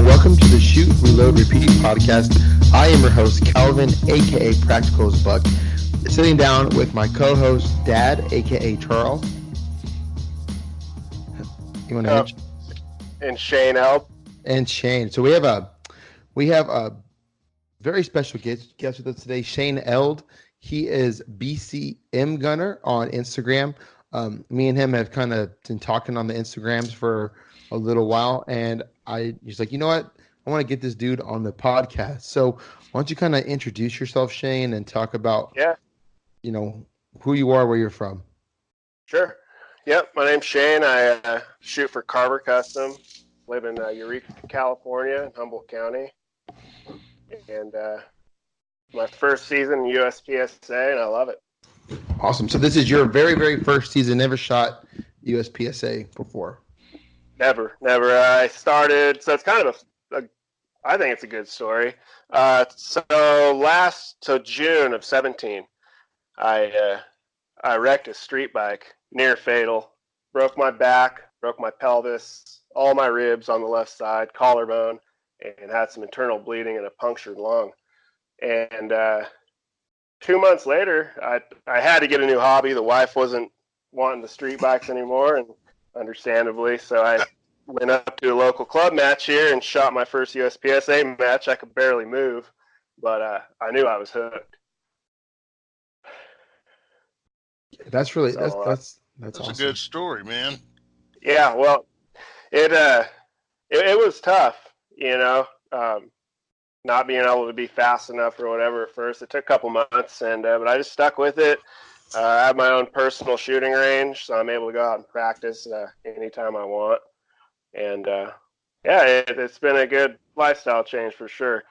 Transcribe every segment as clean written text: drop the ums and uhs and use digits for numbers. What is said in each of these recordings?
welcome to the Shoot, Reload, Repeat podcast. I am your host, Calvin, aka Practicals Buck, sitting down with my co-host, Dad, aka Charles. You want to Oh, and Shane Eld. And Shane. So we have a very special guest with us today, Shane Eld. He is bcmgunner on Instagram. Me and him have kind of been talking on the Instagrams for a little while, and he's like, you know what? I want to get this dude on the podcast. So why don't you kind of introduce yourself, Shane, and talk about, who you are, where you're from. Sure. Yep, my name's Shane. I shoot for Carver Custom. Live in Eureka, California, in Humboldt County. And my first season in USPSA, and I love it. Awesome. So this is your very, very first season. Never shot USPSA before. Never. I started, so it's kind of I think it's a good story. So June of 17, I wrecked a street bike, near fatal, broke my back, broke my pelvis, all my ribs on the left side, collarbone, and had some internal bleeding and a punctured lung. And 2 months later, I had to get a new hobby. The wife wasn't wanting the street bikes anymore, and understandably, so I went up to a local club match here and shot my first USPSA match. I could barely move, but I knew I was hooked. That's really that's awesome. A good story, man. Yeah, well, it was tough, not being able to be fast enough or whatever at first. It took a couple months, but I just stuck with it. I have my own personal shooting range, so I'm able to go out and practice anytime I want. And it's been a good lifestyle change for sure.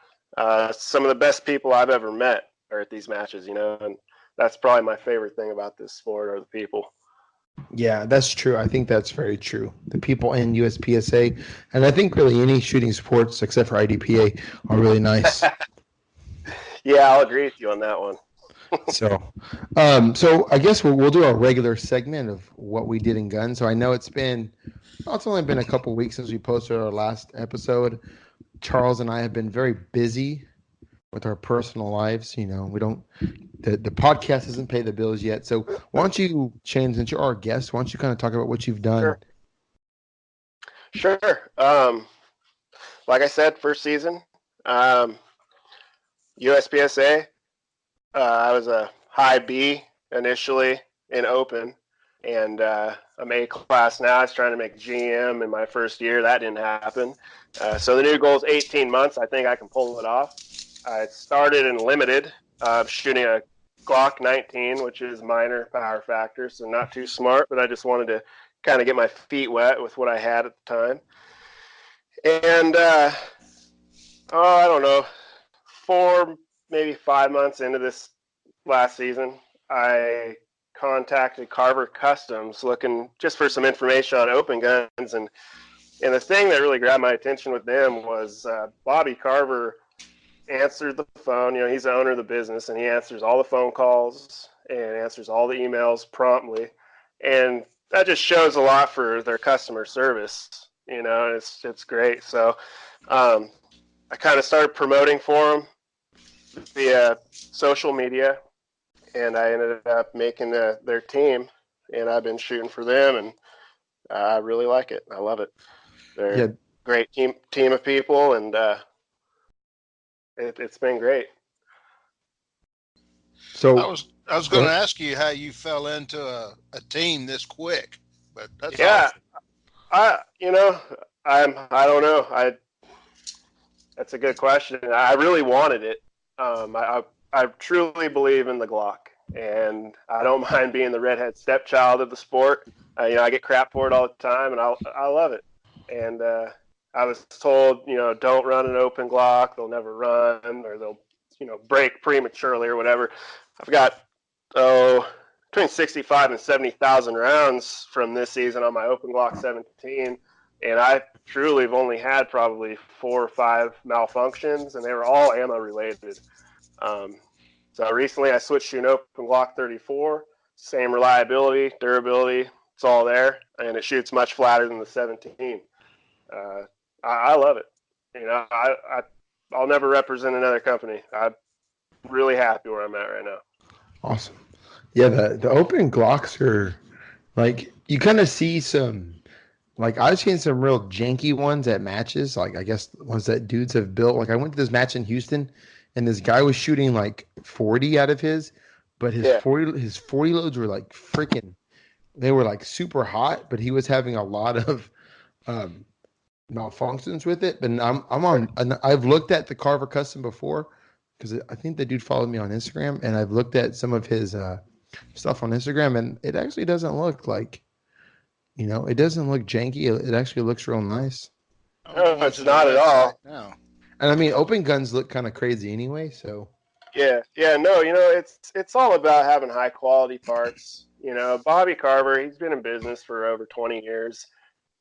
Some of the best people I've ever met are at these matches, and that's probably my favorite thing about this sport are the people. Yeah, that's true. I think that's very true. The people in USPSA, and I think really any shooting sports except for IDPA are really nice. Yeah, I'll agree with you on that one. So I guess we'll do our regular segment of what we did in guns. So I know it's only been a couple weeks since we posted our last episode. Charles and I have been very busy with our personal lives. We don't. The podcast doesn't pay the bills yet. So why don't you, Shane, since you're our guest, why don't you kind of talk about what you've done? Sure. Like I said, first season, USPSA. I was a high B initially in open, and I'm A class now. I was trying to make GM in my first year. That didn't happen. So the new goal is 18 months. I think I can pull it off. I started in limited, shooting a Glock 19, which is minor power factor, so not too smart, but I just wanted to kind of get my feet wet with what I had at the time. And, I don't know, 4, maybe 5 months into this last season, I contacted Carver Customs looking just for some information on open guns. And the thing that really grabbed my attention with them was Bobby Carver answered the phone. He's the owner of the business, and he answers all the phone calls and answers all the emails promptly. And that just shows a lot for their customer service. It's great. So I kind of started promoting for them via social media, and I ended up making their team, and I've been shooting for them, and I really like it. I love it. They're a great team of people, and it's been great. So I was going to ask you how you fell into a team this quick, but that's awesome. I don't know. That's a good question. I really wanted it. I truly believe in the Glock, and I don't mind being the redhead stepchild of the sport. I get crap for it all the time, and I love it. And I was told, don't run an open Glock. They'll never run, or they'll, break prematurely or whatever. I've got, between 65 and 70,000 rounds from this season on my open Glock 17. And I truly have only had probably 4 or 5 malfunctions, and they were all ammo related. So recently I switched to an open Glock 34, same reliability, durability, it's all there, and it shoots much flatter than the 17. I love it. I'll never represent another company. I'm really happy where I'm at right now. Awesome. Yeah, the open Glocks are like you kind of see some like I've seen some real janky ones at matches, like I guess ones that dudes have built. Like I went to this match in Houston and this guy was shooting like 40 out of his, but Yeah. his 40 loads were like freaking they were like super hot, but he was having a lot of um malfunctions with it. But I'm on and I've looked at the Carver Custom before because I think the dude followed me on Instagram and I've looked at some of his stuff on Instagram and it actually doesn't look like it doesn't look janky. It actually looks real nice. I'm No, going it's to the not at website all. now. And I mean, open guns look kind of crazy anyway. So Yeah, no, it's all about having high quality parts. Bobby Carver, he's been in business for over 20 years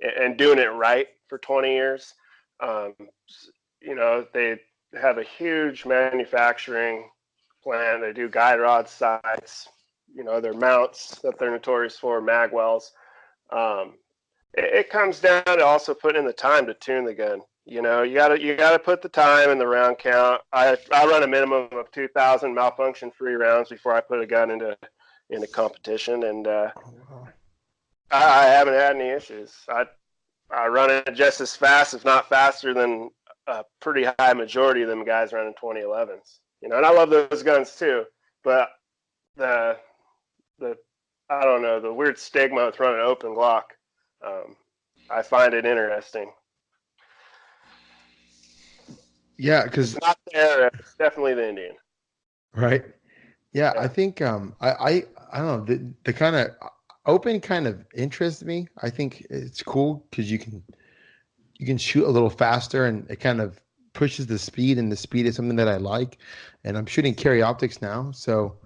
and doing it right for 20 years. Um, they have a huge manufacturing plant. They do guide rod sights, their mounts that they're notorious for, magwells. Um, it comes down to also putting in the time to tune the gun. You gotta put the time in the round count. I run a minimum of 2,000 malfunction free rounds before I put a gun into competition, and I haven't had any issues. I run it just as fast, if not faster, than a pretty high majority of them guys running 2011s. And I love those guns too, but the the I don't know, the weird stigma with running open Glock. I find it interesting. yeah, because It's not there. It's definitely the Indian. right, yeah, Yeah. I think I don't know the kind of open kind of interests me. I think it's cool because you can shoot a little faster and it kind of pushes the speed and the speed is something that I like. And I'm shooting carry optics now, so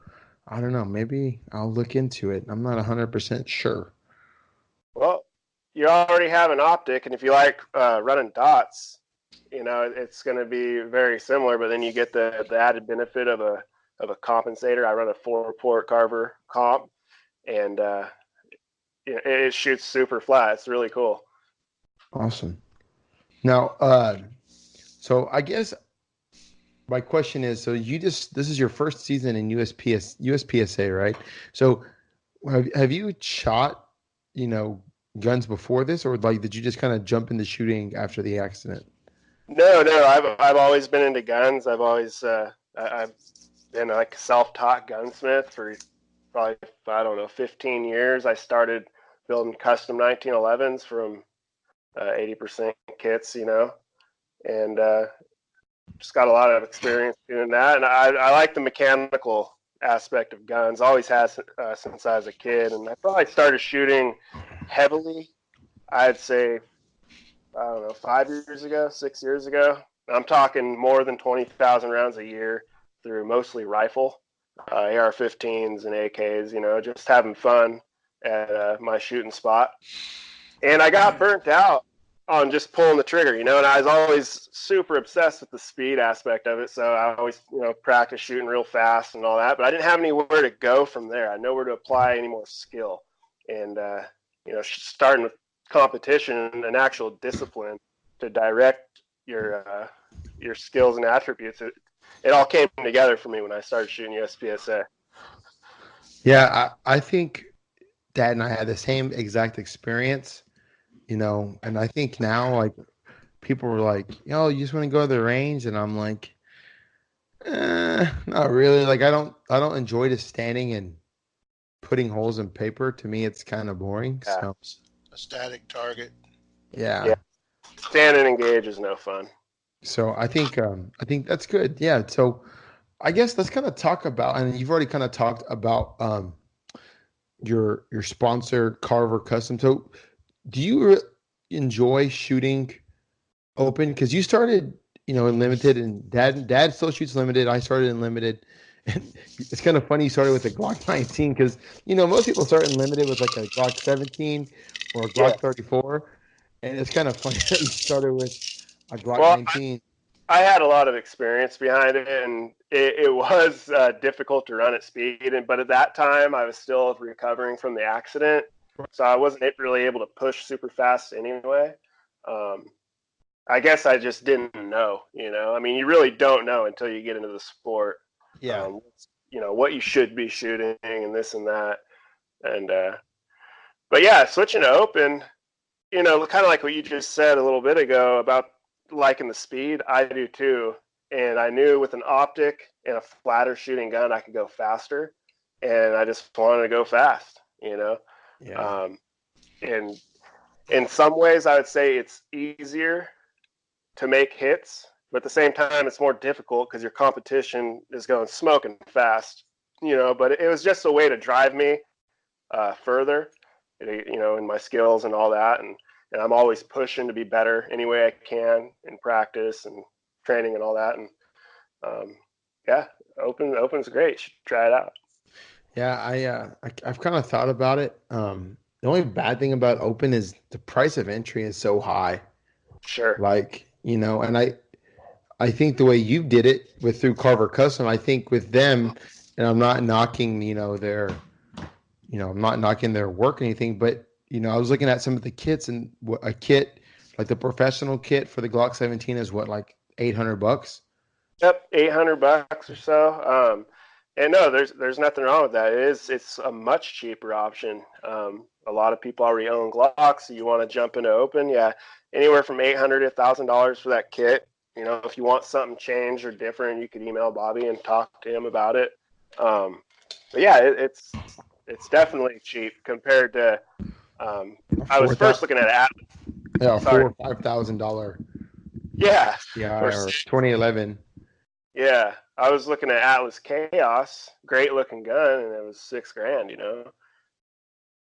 I don't know. Maybe I'll look into it. I'm not 100% sure. Well, you already have an optic, and if you like running dots, it's going to be very similar. But then you get the added benefit of a compensator. I run a 4-port Carver comp, and it shoots super flat. It's really cool. Awesome. Now, so I guess my question is, so this is your first season in USPSA, right? So have you shot, you know, guns before this, or like did you just kind of jump into shooting after the accident? No. I've always been into guns. I've been like a self-taught gunsmith for probably, I don't know, 15 years. I started building custom 1911s from 80% kits, and just got a lot of experience doing that. And I like the mechanical aspect of guns. Always has since I was a kid. And I probably started shooting heavily, I'd say, I don't know, 5 years ago, 6 years ago. I'm talking more than 20,000 rounds a year through mostly rifle, AR-15s and AKs, just having fun at my shooting spot. And I got burnt out on just pulling the trigger, and I was always super obsessed with the speed aspect of it. So I always, practice shooting real fast and all that, but I didn't have anywhere to go from there. I had nowhere to apply any more skill. And, starting with competition and an actual discipline to direct your skills and attributes, it all came together for me when I started shooting USPSA. Yeah, I think Dad and I had the same exact experience, and I think now like people were like, you just want to go to the range, and I'm like, not really. Like I don't enjoy just standing and putting holes in paper. To me, it's kind of boring. Yeah. So A static target. yeah. Stand and engage is no fun. So I think that's good. Yeah. So I guess let's kind of talk about, and you've already kind of talked about your sponsor Carver Custom. So do you enjoy shooting open? Because you started, in limited, and dad still shoots limited. I started in limited. And it's kind of funny you started with a Glock 19 because most people start in limited with like a Glock 17 or a Yeah. Glock 34, and it's kind of funny that you started with a Glock Well, 19. I had a lot of experience behind it, and it was difficult to run at speed. But at that time, I was still recovering from the accident, so I wasn't really able to push super fast anyway. Um, I guess I just didn't know, I mean, you really don't know until you get into the sport. Yeah. What you should be shooting and this and that. And, but yeah, switching to open, kind of like what you just said a little bit ago about liking the speed, I do too. And I knew with an optic and a flatter shooting gun, I could go faster. And I just wanted to go fast, Yeah. And in some ways, I would say it's easier to make hits, but at the same time, it's more difficult because your competition is going smoking fast, but it was just a way to drive me further, in my skills and all that. And I'm always pushing to be better any way I can in practice and training and all that. And yeah, open's great. You should try it out. Yeah, I've kind of thought about it. The only bad thing about open is the price of entry is so high. Sure. Like, and I think the way you did it with through Carver Custom, I think with them, and I'm not knocking, I'm not knocking their work or anything, but I was looking at some of the kits, and a kit like the professional kit for the Glock 17 is what, like $800? Yep, $800 or so. And no, there's nothing wrong with that. It's a much cheaper option. A lot of people already own Glocks, so you want to jump into open, yeah, anywhere from $800 to $1,000 for that kit. If you want something changed or different, you could email Bobby and talk to him about it. But yeah, it's definitely cheap compared to. I was first looking at Atlas. Yeah, $4,000 or $5,000. Yeah, or 2011. Yeah, I was looking at Atlas Chaos, great looking gun, and it was $6,000.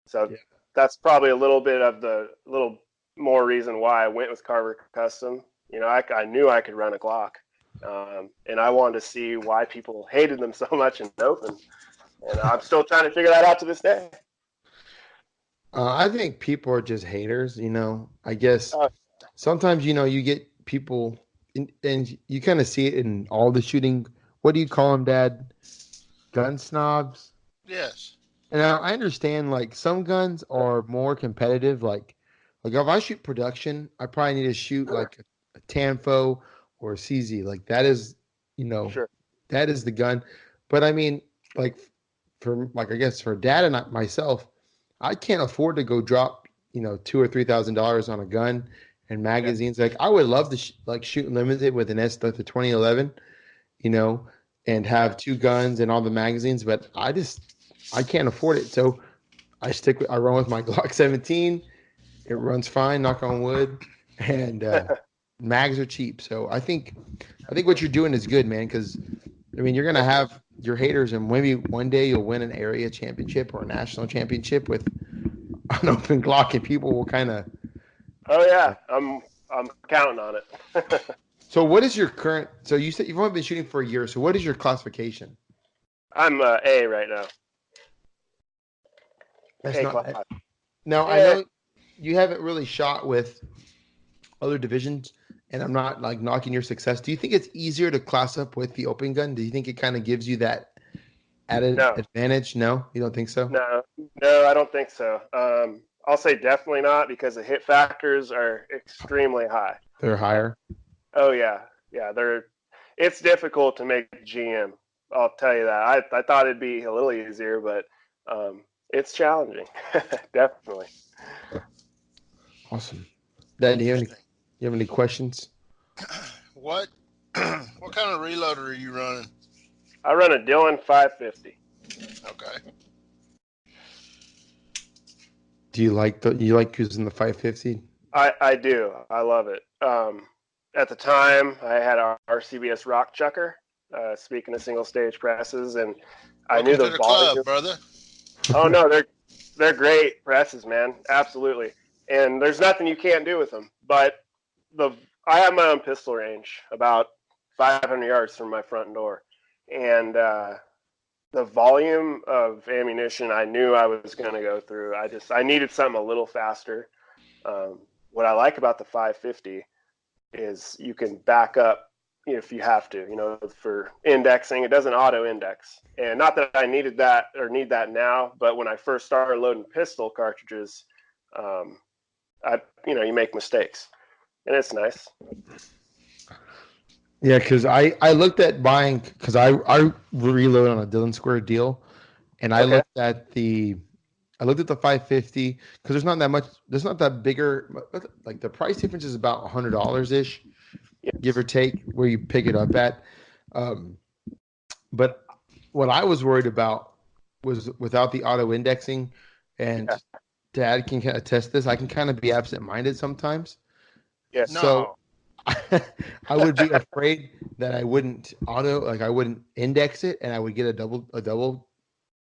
So yeah, that's probably a little more reason why I went with Carver Custom. I knew I could run a Glock, and I wanted to see why people hated them so much in open, and I'm still trying to figure that out to this day. I think people are just haters. I guess sometimes you get people, and you kind of see it in all the shooting. What do you call them, Dad? Gun snobs. Yes. And I understand, like, some guns are more competitive. Like if I shoot production, I probably need to shoot like a Tanfo or a CZ. Like that is, Sure. that is the gun. But I mean, like I guess for Dad and myself, I can't afford to go drop $2,000 or $3,000 on a gun and magazines. Yeah. Like I would love to shoot limited with an the 2011, and have two guns and all the magazines, but I can't afford it. So I run with my Glock 17. It runs fine, knock on wood, and mags are cheap. So I think what you're doing is good, man, because I mean, you're going to have your haters, and maybe one day you'll win an area championship or a national championship with an open Glock, and people will kind of. Oh yeah, I'm counting on it. So what is your current? So you said you've only been shooting for a year. So what is your classification? I'm A right now. That's not. Now I know you haven't really shot with other divisions, and I'm not like knocking your success. Do you think it's easier to class up with the open gun? Do you think it kind of gives you that added advantage? No, you don't think so? No, I don't think so. I'll say definitely not, because the hit factors are extremely high. They're higher? Oh yeah. It's difficult to make GM. I'll tell you that. I thought it'd be a little easier, but it's challenging. Definitely. Awesome. Dad, do you have any questions? What kind of reloader are you running? I run a Dillon 550. Okay. Do you like using the 550? I do. I love it. At the time, I had our RCBS Rock Chucker. Speaking of single stage presses, and I knew the volume. Club, brother. Oh no, they're great presses, man. Absolutely. And there's nothing you can't do with them. But I have my own pistol range about 500 yards from my front door, and the volume of ammunition I knew I was going to go through. I needed something a little faster. What I like about the 550 is you can back up if you have to, for indexing. It doesn't auto index. And not that I needed that or need that now, but when I first started loading pistol cartridges, you make mistakes. and it's nice. Yeah, because I looked at buying because I reload on a Dillon Square deal, and I Okay. looked at the 550 because there's not that bigger, like the price difference is about $100 ish, give or take, where you pick it up at. But what I was worried about was without the auto indexing, and Yeah. Dad can kind of test this. I can kind of be absent minded sometimes, Yes. so No. I would be afraid that I wouldn't I wouldn't index it, and I would get a double,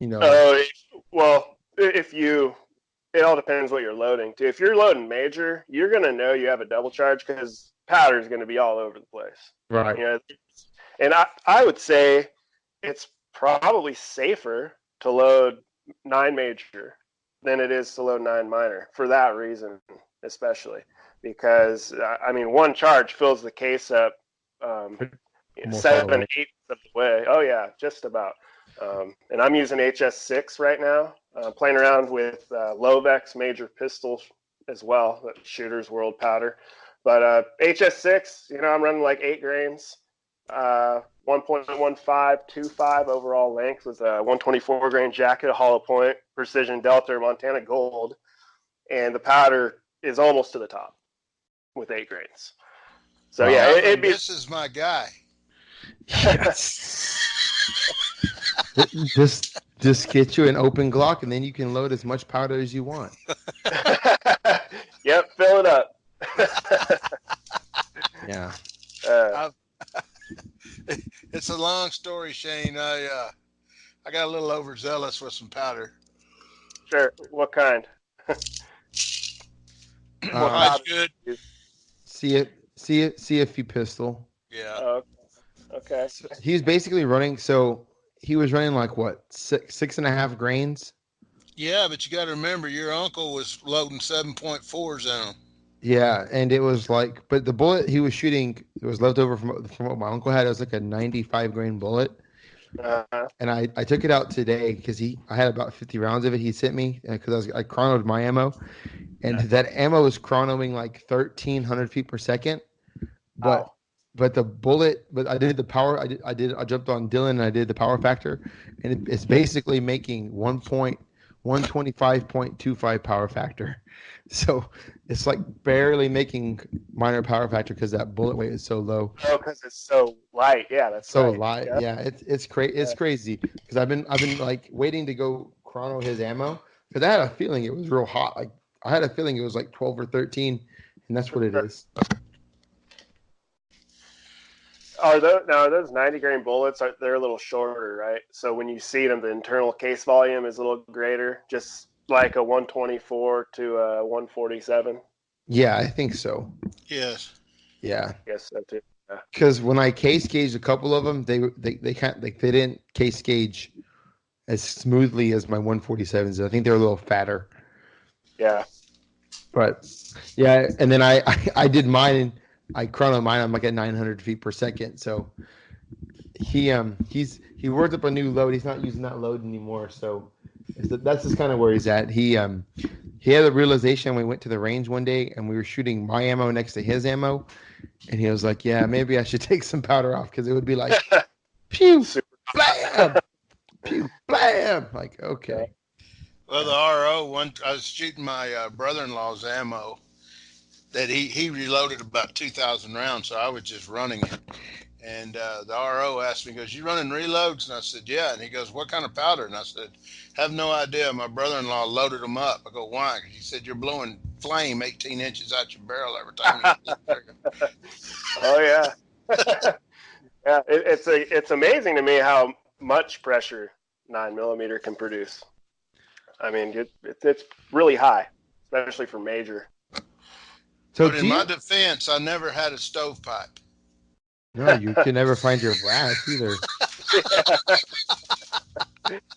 you know. Well, it all depends what you're loading to. If you're loading major, you're gonna know you have a double charge because powder is gonna be all over the place. Right. You know, and I would say it's probably safer to load 9 major than it is to load 9 minor for that reason, especially because I mean one charge fills the case up Almost all the way. 7/8 of the way. Oh yeah, just about. And I'm using HS6 right now. Playing around with Lovex major pistols as well, that Shooter's World powder. But HS6, I'm running like 8 grains, 1.1525 overall length with a 124 grain jacket, a hollow point, precision delta, or Montana gold, and the powder is almost to the top with 8 grains. So Wow. yeah, it'd be. This is my guy. Yes. Just get you an open Glock, and then you can load as much powder as you want. Yep, fill it up. Yeah. It's a long story, Shane. I got a little overzealous with some powder. Sure. What kind? That's good. CFP pistol. Yeah. Okay. So he's basically running. So he was running like what, 6.5 grains. Yeah, but you got to remember, your uncle was loading 7.4s on him. Yeah, and it was like, but the bullet he was shooting, it was left over from what my uncle had. It was like a 95 grain bullet, and I took it out today because I had about 50 rounds of it. He sent me because I chronoed my ammo, and that ammo was chronoing like 1,300 feet per second. But the bullet, but I did the power. I jumped on Dylan and I did the power factor, and it's basically making 125.25 power factor. So it's like barely making minor power factor because that bullet weight is so low. Oh, because it's so light. Yeah, that's So right. light. Yeah, it's crazy because I've been like waiting to go chrono his ammo because I had a feeling it was real hot. Like I had a feeling it was like 12 or 13, and that's what it is. Are those 90 grain bullets? They're a little shorter, right? So when you see them, the internal case volume is a little greater, just like a 124 to a 147. Yeah, I think so. Yes. Yeah. Yes, so too. Yeah. Because when I case gauged a couple of them, they can't they didn't case gauge as smoothly as my 147s. I think they're a little fatter. Yeah. But yeah, and then I did mine and I chrono mine. I'm like at 900 feet per second. So he worked up a new load. He's not using that load anymore. So that's just kind of where he's at. He had a realization when we went to the range one day and we were shooting my ammo next to his ammo. And he was like, yeah, maybe I should take some powder off because it would be like, pew, blam, pew, blam. Like, okay. Well, the RO, I was shooting my brother-in-law's ammo that he reloaded about 2,000 rounds, so I was just running it. And the RO asked me, he goes, you running reloads? And I said, yeah. And he goes, what kind of powder? And I said, have no idea. My brother-in-law loaded them up. I go, why? He said, you're blowing flame 18 inches out your barrel every time you hit the trigger. Oh, yeah. Yeah, it's amazing to me how much pressure 9mm can produce. I mean, it's really high, especially for major. So but in my defense, I never had a stovepipe. No, you can never find your brass either.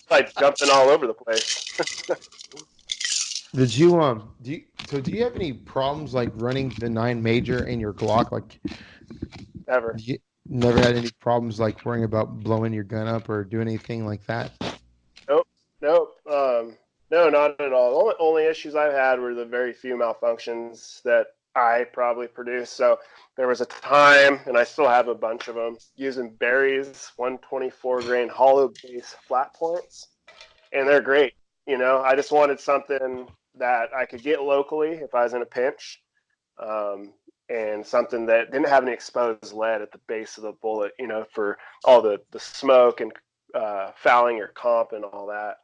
Like jumping all over the place. Did you do you have any problems like running the 9 major in your Glock? Like Never. You never had any problems like worrying about blowing your gun up or doing anything like that? Nope. No, not at all. The only issues I've had were the very few malfunctions that I probably produced. So there was a time, and I still have a bunch of them, using Berry's 124 grain hollow base flat points, and they're great. I just wanted something that I could get locally if I was in a pinch, and something that didn't have any exposed lead at the base of the bullet, for all the smoke and fouling your comp and all that.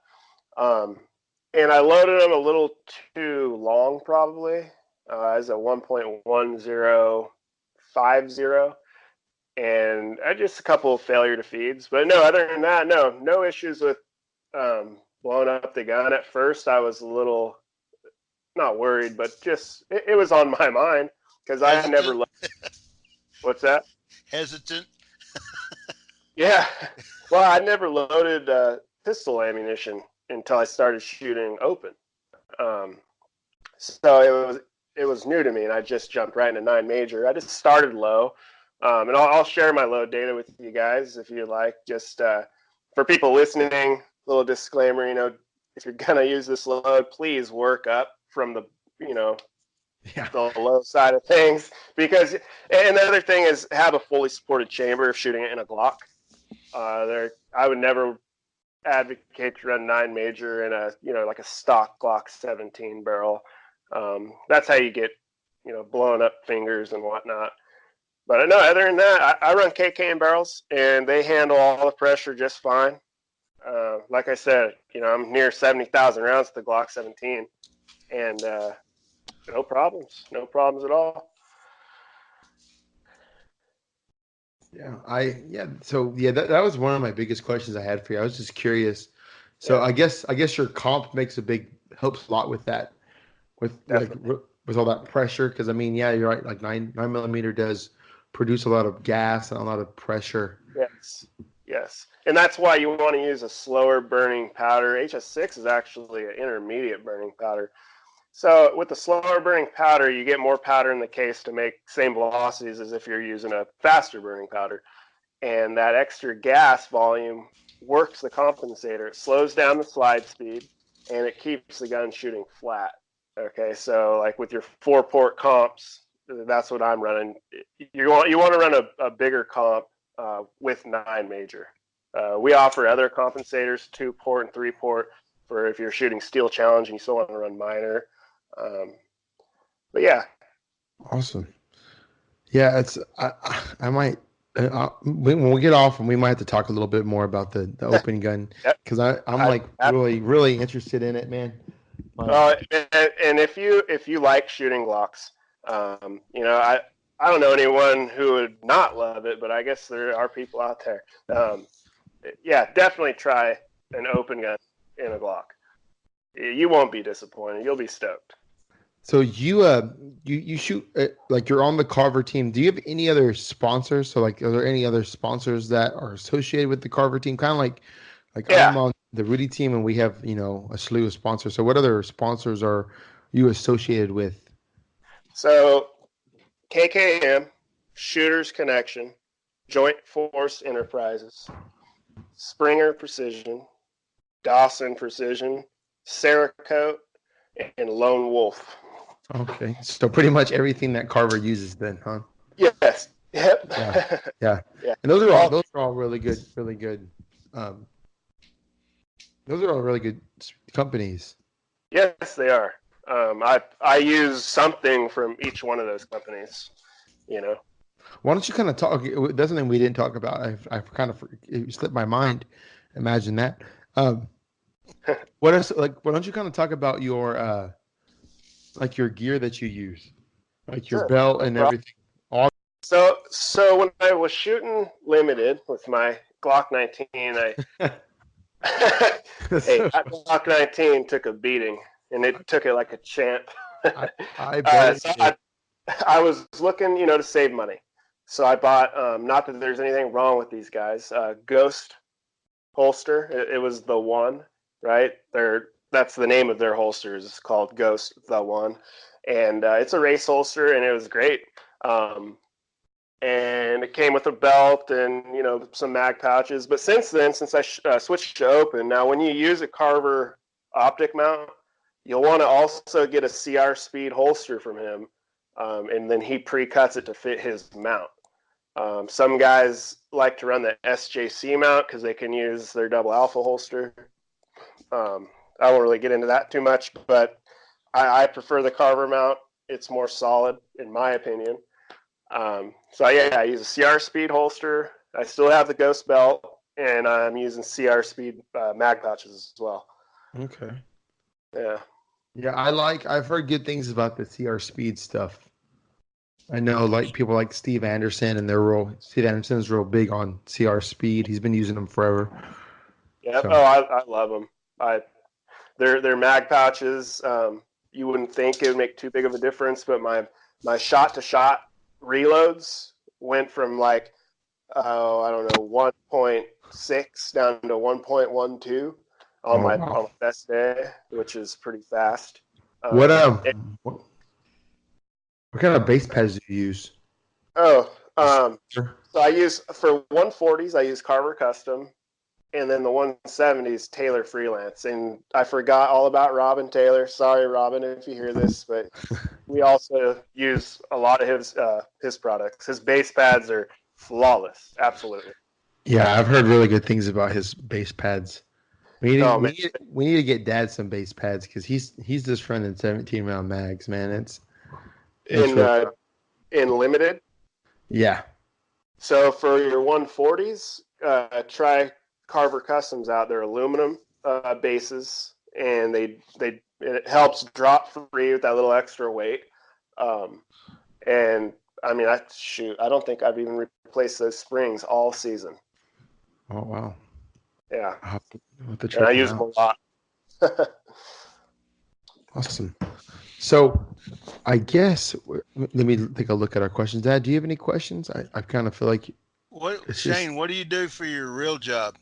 And I loaded them a little too long, probably, as a 1.1050, and just a couple of failure to feeds. But no, other than that, no issues with blowing up the gun. At first, I was a little not worried, but just it was on my mind because I had never. What's that? Hesitant. Yeah. Well, I never loaded pistol ammunition until I started shooting open. So it was new to me, and I just jumped right into 9 major. I just started low, and I'll share my load data with you guys if you like. Just for people listening, little disclaimer, if you're gonna use this load, please work up from the the low side of things, because and the other thing is have a fully supported chamber if shooting it in a Glock. I would never advocate to run 9 major in a like a stock Glock 17 barrel. That's how you get blowing up fingers and whatnot. But no, other than that, I run KKM barrels, and they handle all the pressure just fine. Like I said, I'm near 70,000 rounds with the Glock 17, and no problems at all. So that was one of my biggest questions I had for you. I was just curious. So I guess your comp helps a lot with that, with with all that pressure. Because I mean, yeah, you're right. Like 9mm does produce a lot of gas and a lot of pressure. Yes, and that's why you want to use a slower burning powder. HS6 is actually an intermediate burning powder. So with the slower burning powder, you get more powder in the case to make same velocities as if you're using a faster burning powder. And that extra gas volume works the compensator. It slows down the slide speed, and it keeps the gun shooting flat. Okay, so like with your 4-port comps, that's what I'm running. You want to run a bigger comp with 9 major. We offer other compensators, 2-port and 3-port, for if you're shooting steel challenge and you still want to run minor. But yeah, awesome. Yeah, I might when we get off, and we might have to talk a little bit more about the open gun, because I'm really interested in it, man. And if you like shooting Glocks, I don't know anyone who would not love it, but I guess there are people out there. Yeah, definitely try an open gun in a Glock. You won't be disappointed. You'll be stoked. So you shoot like you're on the Carver team. Do you have any other sponsors? So like, are there any other sponsors that are associated with the Carver team? Kind of like I'm on the Rudy team, and we have a slew of sponsors. So what other sponsors are you associated with? So KKM, Shooters Connection, Joint Force Enterprises, Springer Precision, Dawson Precision, Cerakote, and Lone Wolf. Okay, so pretty much everything that Carver uses, then, huh? Yes. Yep. Yeah. And those are all really good. Those are all really good companies. Yes, they are. I use something from each one of those companies. Why don't you kind of talk? That's something we didn't talk about. I kind of it slipped my mind. Imagine that. What else? Why don't you kind of talk about your your gear that you use, like your belt and everything? So when I was shooting limited with my Glock 19, that Glock 19 took a beating, and it took it like a champ. I bet. I was looking, to save money. So I bought, not that there's anything wrong with these guys, Ghost holster. It was the One, right? That's the name of their holsters. It's called Ghost the One, and it's a race holster, and it was great. And it came with a belt and some mag pouches. But since then, since I switched to open, now when you use a Carver optic mount, you'll want to also get a CR Speed holster from him. and then he pre-cuts it to fit his mount. Some guys like to run the SJC mount because they can use their double alpha holster. I won't really get into that too much, but I prefer the Carver mount. It's more solid, in my opinion. So I use a CR Speed holster. I still have the Ghost belt, and I'm using CR Speed mag pouches as well. Okay. Yeah. Yeah, I've heard good things about the CR Speed stuff. I know like people like Steve Anderson, and Steve Anderson's real big on CR Speed. He's been using them forever. Yeah. So. Oh, I love them. They're mag pouches. You wouldn't think it would make too big of a difference, but my shot to shot reloads went from like I don't know 1.6 down to 1.12 on my best day, which is pretty fast. What kind of base pads do you use? So I use for 140s. I use Carver Custom, and then the 170s Taylor Freelance. And I forgot all about Robin Taylor. Sorry, Robin, if you hear this, but we also use a lot of his products. His base pads are flawless, absolutely. Yeah, I've heard really good things about his base pads. We need to get Dad some base pads because he's just running 17 round mags, man. It's in limited. Yeah. So for your 140s, try Carver Customs out. They're aluminum bases, and it helps drop free with that little extra weight. And I mean, I don't think I've even replaced those springs all season. Oh wow. Yeah. And I use them a lot. Awesome. So I guess let me take a look at our questions. Dad, do you have any questions? I kind of feel like Shane, what do you do for your real job?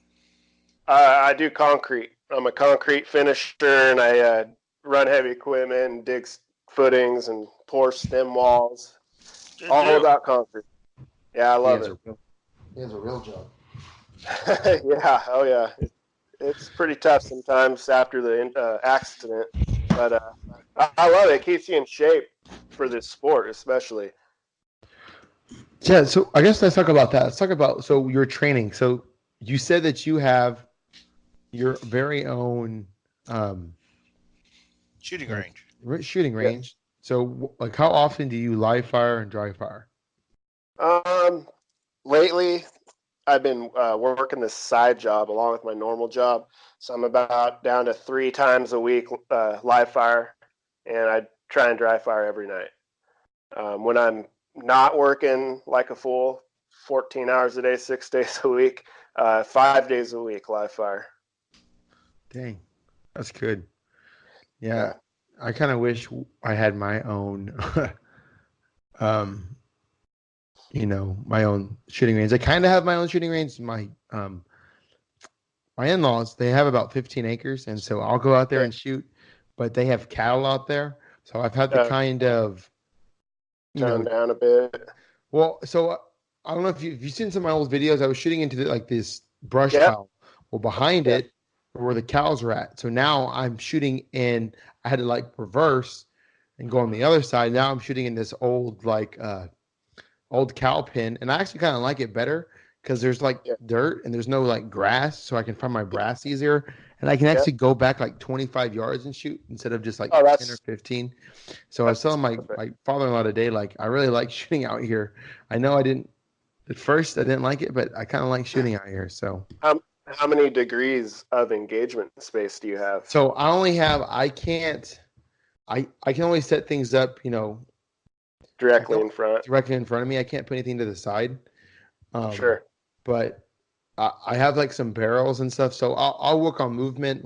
I do concrete. I'm a concrete finisher, and I run heavy equipment and dig footings and pour stem walls. All about concrete. Yeah, I love it. He has a real job. Yeah. Oh, yeah. It's pretty tough sometimes after the accident, but I love it. It keeps you in shape for this sport, especially. Yeah. So I guess let's talk about that. Let's talk about your training. So you said that you have your very own shooting range. Shooting range. Yeah. So, like, how often do you live fire and dry fire? Lately, I've been working this side job along with my normal job, so I'm about down to 3 times a week live fire, and I try and dry fire every night. When I'm not working like a fool, 14 hours a day, 6 days a week, 5 days a week live fire. Dang, that's good. Yeah. I kind of wish I had my own, my own shooting range. I kind of have my own shooting range. My in-laws, they have about 15 acres, and so I'll go out there and shoot, but they have cattle out there, so I've had to kind of, tone down a bit. Well, so I don't know if you've seen some of my old videos. I was shooting into this brush pile. Well, behind it where the cows were at. So now I'm shooting in. I had to reverse and go on the other side. Now I'm shooting in this old old cow pen, and I actually kind of like it better because there's dirt and there's no grass, so I can find my brass easier, and I can actually go back 25 yards and shoot instead of just 10 or 15. So I was telling my father-in-law today, I really like shooting out here. I know I didn't at first. I didn't like it, but I kind of like shooting out here. So. How many degrees of engagement space do you have? So I only have. I can only set things up, directly in front. Directly in front of me. I can't put anything to the side. Sure. But I have some barrels and stuff, so I'll work on movement.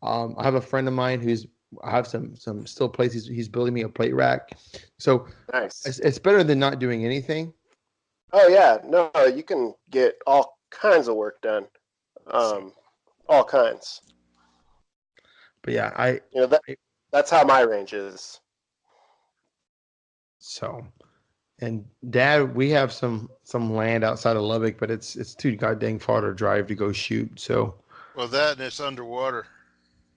I have a friend of mine I have some still plates. He's building me a plate rack. So nice. It's better than not doing anything. Oh yeah, no, you can get all kinds of work done. All kinds. But yeah, that's how my range is. So, and Dad, we have some land outside of Lubbock, but it's too goddamn far to drive to go shoot. So, well, that and it's underwater.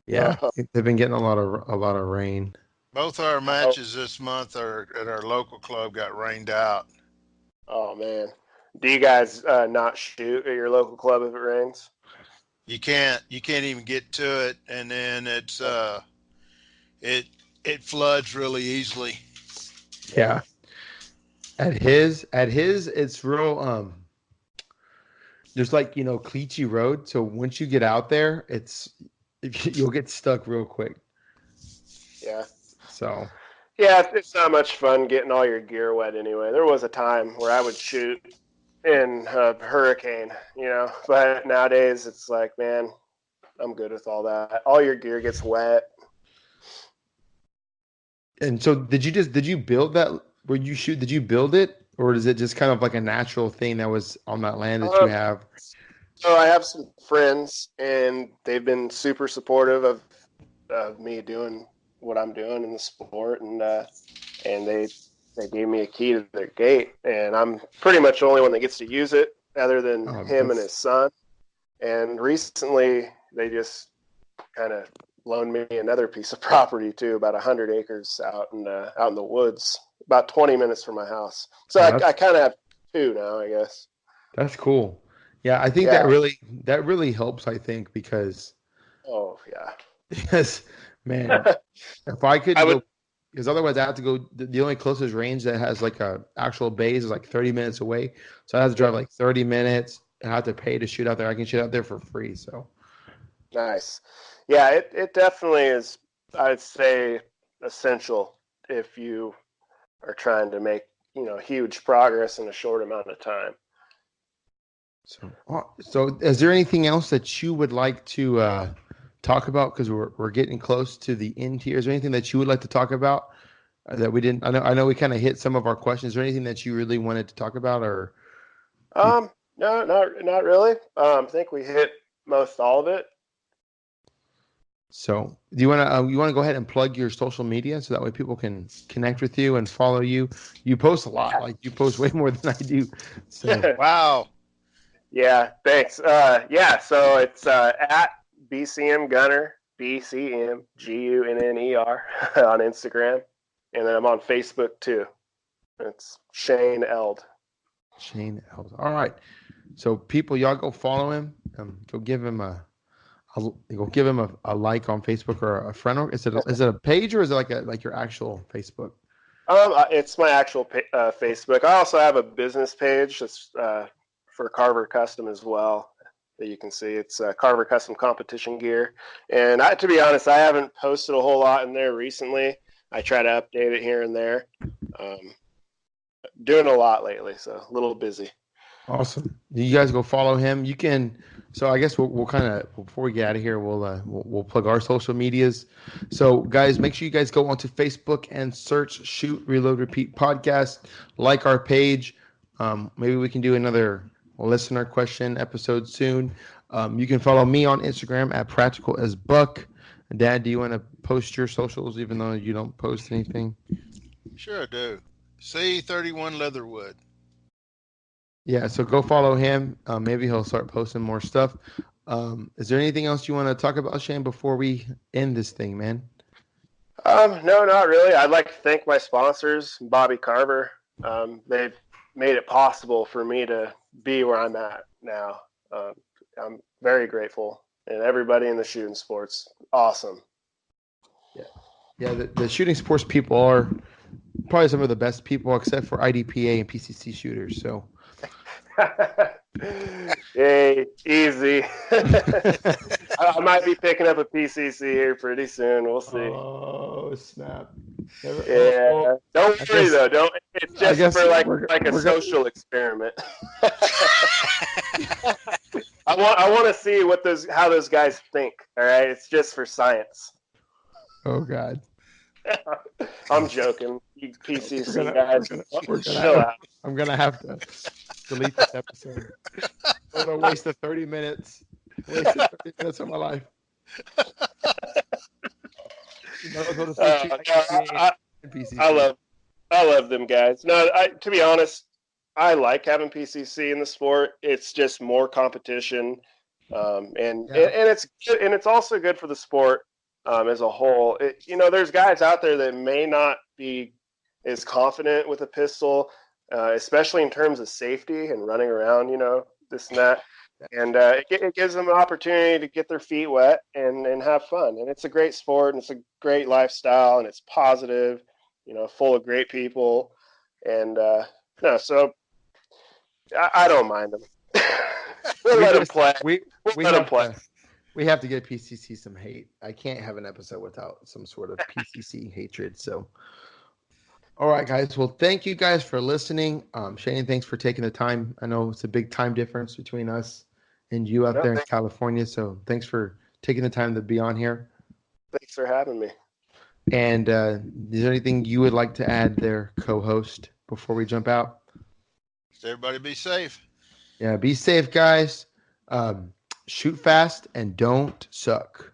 Yeah, they've been getting a lot of rain. Both our matches this month are at our local club got rained out. Oh man, do you guys not shoot at your local club if it rains? You can't even get to it, and then it floods really easily. Yeah. At his, it's real. There's like Cleachy Road. So once you get out there, you'll get stuck real quick. Yeah. So Yeah, it's not much fun getting all your gear wet anyway. There was a time where I would shoot in a hurricane, but nowadays it's like, man, I'm good with all that. All your gear gets wet. and so did you build that where you shoot? Did you build it, or is it just kind of like a natural thing that was on that land that you Um, have? so I have some friends, and they've been super supportive of me doing what I'm doing in the sport, and they gave me a key to their gate, and I'm pretty much the only one that gets to use it, other than Oh, him and his son. And recently, they just kind of loaned me another piece of property too, about 100 acres out in the woods, about 20 minutes from my house. So I kind of have two now, I guess. That's cool. Yeah, I think Yeah. that really helps. I think because Oh yeah. yes, man, if I could I would. go, because otherwise I have to go. The only closest range that has like a actual base is like 30 minutes away, so I have to drive like 30 minutes. And I have to pay to shoot out there. I can shoot out there for free. So Nice. Yeah, it definitely is, I'd say, essential if you are trying to make, huge progress in a short amount of time. so is there anything else that you would like to talk about? Because we're getting close to the end here. Is there anything that you would like to talk about that we didn't? I know we kind of hit some of our questions. Is there anything that you really wanted to talk about, or No, not really. I think we hit most all of it. so do you want to go ahead and plug your social media so that way people can connect with you and follow you? You post a lot, like you post way more than I do. So Wow. Yeah, thanks. Yeah, so it's at bcmgunner, bcmgunner on Instagram, and then I'm on Facebook too. It's Shane Eld. Shane Eld. All right. So people, y'all go follow him. Go give him a like on Facebook or a friend. Is it a page or is it like your actual Facebook? It's my actual Facebook. I also have a business page that's for Carver Custom as well that you can see. It's Carver Custom Competition Gear. And to be honest, I haven't posted a whole lot in there recently. I try to update it here and there. Doing a lot lately, so a little busy. Awesome. You guys go follow him. You can. So I guess we'll kind of before we get out of here, we'll plug our social medias. So guys, make sure you guys go onto Facebook and search Shoot Reload Repeat Podcast. Like our page. Maybe we can do another listener question episode soon. You can follow me on Instagram at Practical as Buck. Dad, do you want to post your socials even though you don't post anything? Sure I do. C31 Leatherwood. Yeah, so go follow him. Maybe he'll start posting more stuff. Is there anything else you want to talk about, Shane, before we end this thing, man? No, not really. I'd like to thank my sponsors, Bobby Carver. They've made it possible for me to be where I'm at now. I'm very grateful, and everybody in the shooting sports, awesome. Yeah. The shooting sports people are probably some of the best people, except for IDPA and PCC shooters. So, Yay, easy. I might be picking up a PCC here pretty soon. We'll see. Oh snap! Yeah, don't worry though. Don't. It's just for like a social experiment. I want to see how those guys think. All right, it's just for science. Oh God. I'm joking. You PCC guys, chill out. I'm gonna have to delete this episode. What a waste of 30 minutes. Wasted 30 minutes of my life. I love them guys. No, to be honest, I like having PCC in the sport. It's just more competition, and it's good, and it's also good for the sport. as a whole. There's guys out there that may not be as confident with a pistol, especially in terms of safety and running around, this and that. And it gives them an opportunity to get their feet wet and have fun. And it's a great sport, and it's a great lifestyle, and it's positive, full of great people. And so I don't mind them. We'll let them play. We have to get PCC some hate. I can't have an episode without some sort of PCC hatred. So, all right, guys. Well, thank you guys for listening. Shane, thanks for taking the time. I know it's a big time difference between us and you out there in California. So thanks for taking the time to be on here. Thanks for having me. And is there anything you would like to add there, co-host, before we jump out? Everybody be safe. Yeah, be safe, guys. Shoot fast and don't suck.